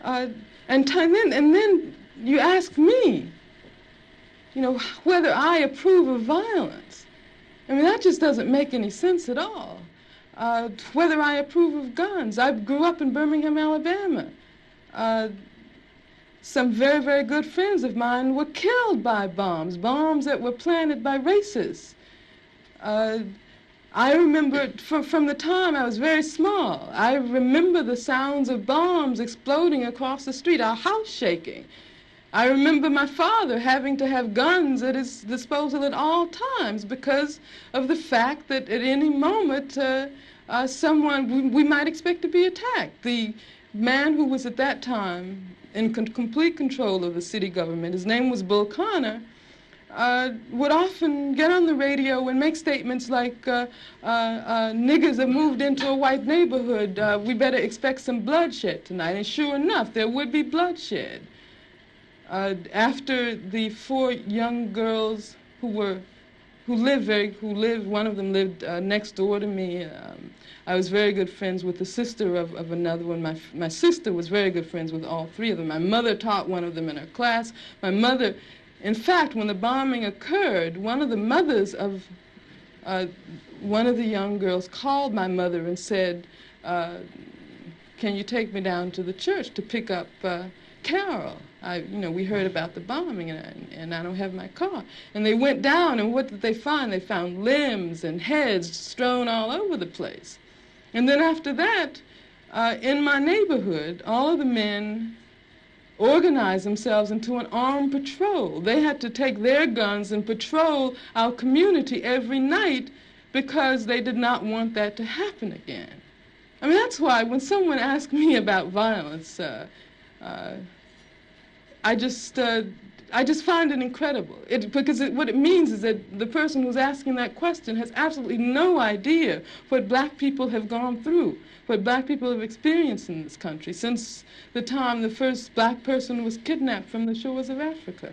Uh, and then you ask me, you know, whether I approve of violence. I mean, that just doesn't make any sense at all. Whether I approve of guns. I grew up in Birmingham, Alabama. Uh, some very, very good friends of mine were killed by bombs that were planted by racists. I remember from the time I was very small, I remember the sounds of bombs exploding across the street, our house shaking. I remember my father having to have guns at his disposal at all times because of the fact that at any moment we might expect to be attacked. The man who was at that time in complete control of the city government, his name was Bull Connor, would often get on the radio and make statements like, niggers have moved into a white neighborhood, we better expect some bloodshed tonight. And sure enough, there would be bloodshed. After the 4 young girls who lived, one of them lived next door to me. I was very good friends with the sister of another one. My sister was very good friends with all 3 of them. My mother taught one of them in her class. My mother, in fact, when the bombing occurred, one of the mothers of one of the young girls called my mother and said, can you take me down to the church to pick up Carol? We heard about the bombing, and I don't have my car. And they went down, and what did they find? They found limbs and heads strewn all over the place. And then after that, in my neighborhood, all of the men organized themselves into an armed patrol. They had to take their guns and patrol our community every night because they did not want that to happen again. I mean, that's why when someone asks me about violence, I just find it incredible. Because what it means is that the person who's asking that question has absolutely no idea what black people have gone through, what black people have experienced in this country since the time the first black person was kidnapped from the shores of Africa.